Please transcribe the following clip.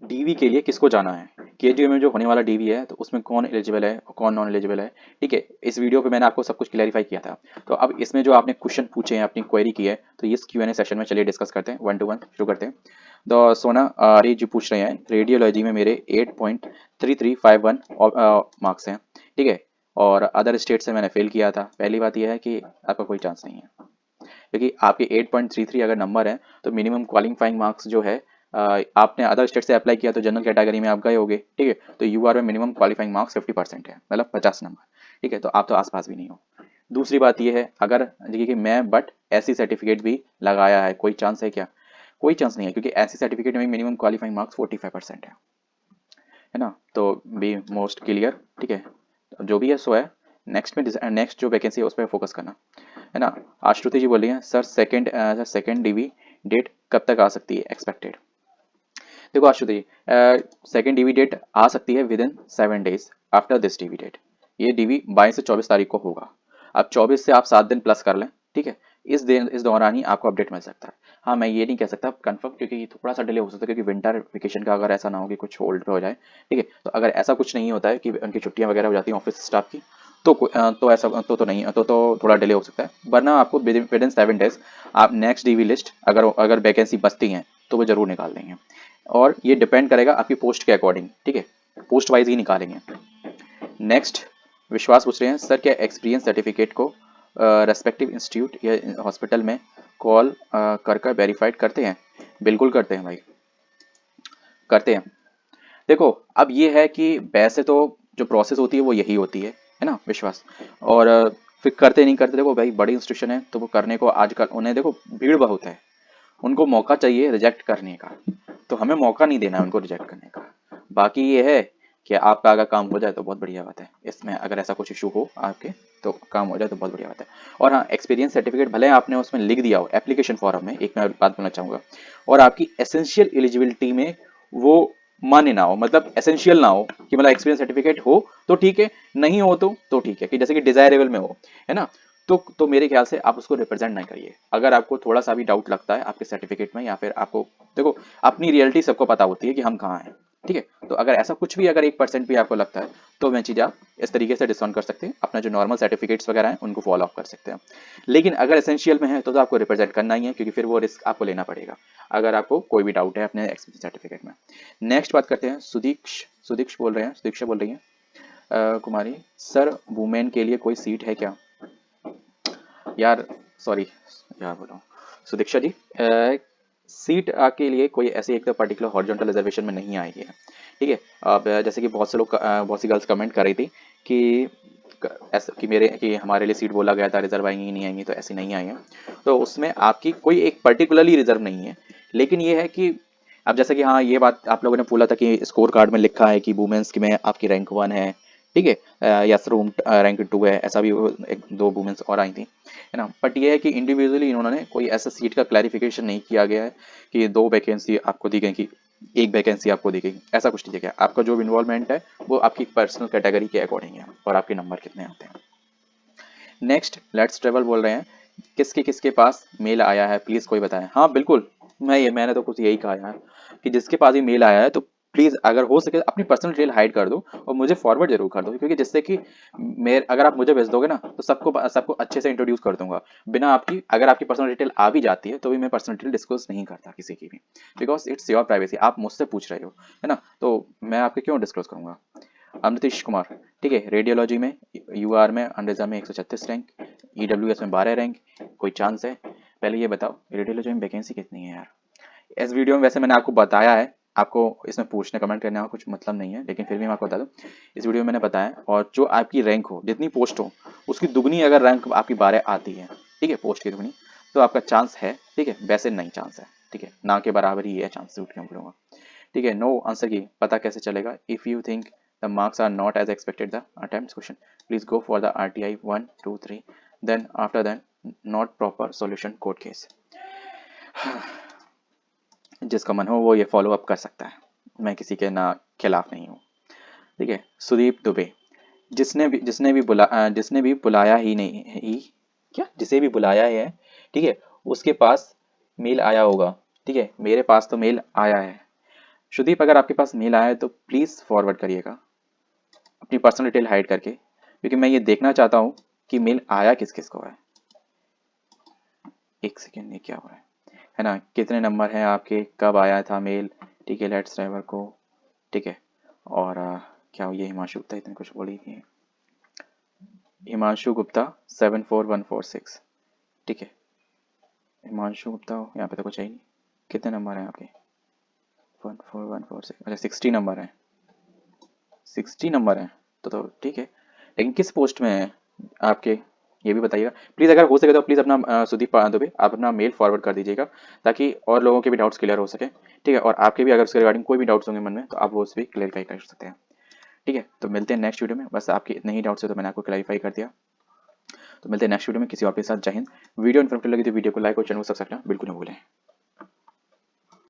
DV के लिए किसको जाना है, केजीओ में जो होने वाला डीवी है तो उसमें कौन एलिजिबल है और कौन नॉन एलिजिबल है। ठीक है, इस वीडियो पे मैंने आपको सब कुछ क्लैरिफाई किया था। तो अब इसमें जो आपने क्वेश्चन पूछे हैं, अपनी क्वेरी की है, तो इस क्यू एन ए सेशन में चलिए डिस्कस करते हैं, 1 to 1 शुरू करते हैं। तो सोना ये जो पूछ रहे हैं, रेडियोलॉजी में मेरे 8.3351 मार्क्स हैं। ठीक है, और अदर स्टेट से मैंने फेल किया था। पहली बात यह है कि आपका कोई चांस नहीं है, क्योंकि आपके 8.33 अगर नंबर है तो मिनिमम क्वालिफाइंग मार्क्स जो है, आपने अदर स्टेट से अप्लाई किया तो जनरल कैटेगरी में आप गए होगे। ठीक है, तो यूआर में मिनिमम क्वालिफाइंग मार्क्स 50% है, मतलब 50 नंबर। ठीक है, तो आप तो आसपास भी नहीं हो। दूसरी बात यह है, अगर देखिए कि मैं बट ऐसी सर्टिफिकेट भी लगाया है, कोई चांस है क्या? कोई चांस नहीं है, क्योंकि ऐसी सर्टिफिकेट में मिनिमम क्वालिफाइंग मार्क्स 45% है ना। तो बी मोस्ट क्लियर। ठीक है, जो भी है सो है। नेक्स्ट में नेक्स्ट जो वैकेंसी है उस पर फोकस करना, है ना। आश्रुति जी बोल रही हैं, सर सेकंड डीवी डेट कब तक आ सकती है एक्सपेक्टेड? देखो Ashruti ji, second DV date आ सकती है within 7 days after this DV date. ये डीवी 22 से 24 तारीख को होगा। अब 24 से आप 7 दिन प्लस कर लें। ठीक है, इस दौरान ही आपको अपडेट मिल सकता है। हाँ, मैं ये नहीं कह सकता कंफर्म, क्योंकि ये थोड़ा सा डिले हो सकता है, क्योंकि विंटर वेकेशन का अगर ऐसा ना हो कि कुछ होल्ड पे हो जाए। ठीक है, तो अगर ऐसा कुछ नहीं होता है कि उनकी छुट्टियां वगैरह हो जाती हैं ऑफिस स्टाफ की, तो ऐसा तो नहीं, तो थोड़ा डिले हो सकता है, वरना आपको विद इन 7 days आप नेक्स्ट डीवी लिस्ट, अगर अगर वैकेंसी बचती हैं तो वो जरूर निकाल देंगे। और ये डिपेंड करेगा आपकी पोस्ट के अकॉर्डिंग। ठीक है, पोस्ट वाइज ही निकालेंगे। नेक्स्ट, विश्वास पूछ रहे हैं, सर क्या एक्सपीरियंस सर्टिफिकेट को रेस्पेक्टिव इंस्टीट्यूट या हॉस्पिटल में कॉल कर कर वेरीफाइड करते हैं? बिल्कुल करते हैं भाई, करते हैं। देखो, अब ये है कि वैसे तो जो प्रोसेस होती है वो यही होती है ना विश्वास। और फिर करते नहीं करते, देखो भाई बड़ी इंस्टीट्यूशन है तो वो करने को आजकल उन्हें देखो भीड़ बहुत है, उनको मौका चाहिए रिजेक्ट करने का, तो हमें मौका नहीं देना है उनको रिजेक्ट करने का। बाकी ये है कि आपका अगर काम हो जाए तो बहुत बढ़िया बात है, इसमें अगर ऐसा कुछ इशू हो आपके तो काम हो जाए तो बहुत बढ़िया बात है। और हाँ, एक्सपीरियंस सर्टिफिकेट भले आपने उसमें लिख दिया हो एप्लीकेशन फॉर्म में, एक मैं बात बोलना चाहूंगा, और आपकी एसेंशियल एलिजिबिलिटी में वो मान्य ना हो, मतलब एसेंशियल ना हो कि मतलब एक्सपीरियंस सर्टिफिकेट हो तो ठीक है, नहीं हो तो ठीक है, कि जैसे कि डिजायरेबल में हो, है ना। तो मेरे ख्याल से आप उसको रिप्रेजेंट नहीं करिए। अगर आपको थोड़ा सा भी डाउट लगता है आपके सर्टिफिकेट में, या फिर आपको, देखो अपनी रियलिटी सबको पता होती है कि हम कहाँ हैं। ठीक है, तो अगर ऐसा कुछ भी, अगर 1% भी आपको लगता है तो वह चीज़ आप इस तरीके से डिस्काउंट कर सकते हैं, अपना जो नॉर्मल सर्टिफिकेट्स वगैरह हैं उनको फॉलो अप कर सकते हैं। लेकिन अगर एसेंशियल में है तो आपको रिप्रेजेंट करना ही है, क्योंकि फिर वो रिस्क आपको लेना पड़ेगा अगर आपको कोई भी डाउट है अपने एक्सपीरियंस सर्टिफिकेट में। नेक्स्ट बात करते हैं, सुदीक्ष बोल रहे हैं, सुदीक्षा बोल रही हैं, कुमारी, सर वुमेन के लिए कोई सीट है क्या? यार सॉरी, यार बोल रहा हूँ, सुदीक्षा जी, सीट के लिए कोई ऐसे एक तो पर्टिकुलर हॉरिजॉन्टल रिजर्वेशन में नहीं आई है। ठीक है, अब जैसे कि बहुत से लोग बहुत सी गर्ल्स कमेंट कर रही थी कि ऐसा कि मेरे कि हमारे लिए सीट बोला गया था, रिजर्व आएंगी नहीं आएंगी, तो ऐसी नहीं आई है। तो उसमें आपकी कोई एक पर्टिकुलरली रिजर्व नहीं है, लेकिन ये है कि अब जैसे कि हाँ, ये बात आप लोगों ने बोला था कि स्कोर कार्ड में लिखा है कि वुमेन्स की में आपकी रैंक 1 है। ठीक है, या रूम रैंक 2 है, ऐसा भी एक दो वुमेन्स और आई थी, है ना। बट ये है कि इंडिविजुअली इन्होंने कोई ऐसा सीट का क्लैरिफिकेशन नहीं किया गया है कि 2 वैकेंसी आपको दी गई, कि 1 वैकेंसी आपको दी गई, ऐसा कुछ नहीं किया गया। आपका जो इन्वॉल्वमेंट है वो आपकी पर्सनल कैटेगरी के अकॉर्डिंग है, और आपके नंबर कितने आते हैं। नेक्स्ट, लेट्स ट्रेवल बोल रहे हैं, किसके किसके पास मेल आया है प्लीज कोई बताएं? हाँ बिल्कुल, मैंने तो कुछ यही कहा यार, कि जिसके पास भी मेल आया है तो प्लीज अगर हो सके अपनी पर्सनल डिटेल हाइड कर दो और मुझे फॉरवर्ड जरूर कर दो, क्योंकि जिससे कि मेरे अगर आप मुझे भेज दोगे ना तो सबको सबको अच्छे से इंट्रोड्यूस कर दूंगा। बिना आपकी, अगर आपकी पर्सनल डिटेल आ भी जाती है तो भी मैं पर्सनल डिटेल डिस्क्लोज नहीं करता किसी की भी, बिकॉज इट्स योर प्राइवेसी, आप मुझसे पूछ रहे हो, है ना, तो मैं आपके क्यों डिस्क्लोज करूंगा। अमृतेश कुमार, ठीक है, रेडियोलॉजी में यूआर में अंडरजा में 136 रैंक, ईडब्ल्यूएस में 12 रैंक, कोई चांस है? पहले ये बताओ रेडियोलॉजी में वैकेंसी कितनी है यार। इस वीडियो में वैसे मैंने आपको बताया है, आपको इसमें पूछने कमेंट करने का कुछ मतलब नहीं है, लेकिन फिर भी मैं आपको बता दूं, इस वीडियो में मैंने बताया, और जो आपकी रैंक हो, जितनी पोस्ट हो उसकी दुगनी अगर रैंक आपकी 12 आती है, ठीक है, पोस्ट की दुगनी, तो आपका चांस है। ठीक है, वैसे नहीं चांस है, ठीक है, ना के बराबर ही है चांस, झूठ क्यों बोलूंगा। ठीक है, नो आंसर की पता कैसे चलेगा? If you think the marks are not as expected the attempt question, please go for the RTI 1 2 3, then after then not proper solution code case. जिसका मन हो वो ये फॉलो अप कर सकता है, मैं किसी के ना खिलाफ नहीं हूँ। ठीक है, सुदीप दुबे, जिसने भी बुलाया ही नहीं ही, क्या जिसे भी बुलाया है, ठीक है, उसके पास मेल आया होगा। ठीक है, मेरे पास तो मेल आया है, सुदीप, अगर आपके पास मेल आया है तो प्लीज़ फॉरवर्ड करिएगा अपनी पर्सनल डिटेल हाइड करके, क्योंकि मैं ये देखना चाहता हूँ कि मेल आया किस किस को है। एक सेकेंड, ये क्या हो रहा है ना, कितने नंबर हैं आपके, कब आया था मेल, ठीक है, लेट्स ड्राइवर को, ठीक है। और क्या ये हिमांशु गुप्ता इतने कुछ बोली थी, हिमांशु गुप्ता 74146, ठीक है। हिमांशु गुप्ता यहाँ पे तो कुछ है ही नहीं। कितने नंबर हैं आपके, 14146, अच्छा 60 नंबर है, 60 नंबर है, ठीक है। लेकिन किस पोस्ट में है आपके, ये भी बताइएगा प्लीज़। अगर हो सके तो प्लीज़ अपना सुदीप दुबे आप अपना मेल फॉरवर्ड कर दीजिएगा, ताकि और लोगों के भी डाउट्स क्लियर हो सके, ठीक है। और आपके भी अगर उसके रिगार्डिंग कोई भी डाउट्स होंगे मन में तो आप वो उस भी क्लैरिफाई कर सकते हैं, ठीक है। तो मिलते हैं नेक्स्ट वीडियो में, बस आपके इतने ही डाउट्स है तो मैंने आपको क्लैरिफाई कर दिया। तो मिलते हैं नेक्स्ट वीडियो में किसी और के साथ। जय हिंद। वीडियो इन्फॉर्मेटिव लगी तो वीडियो को लाइक और चैनल को सब्सक्राइब करना बिल्कुल न भूलें।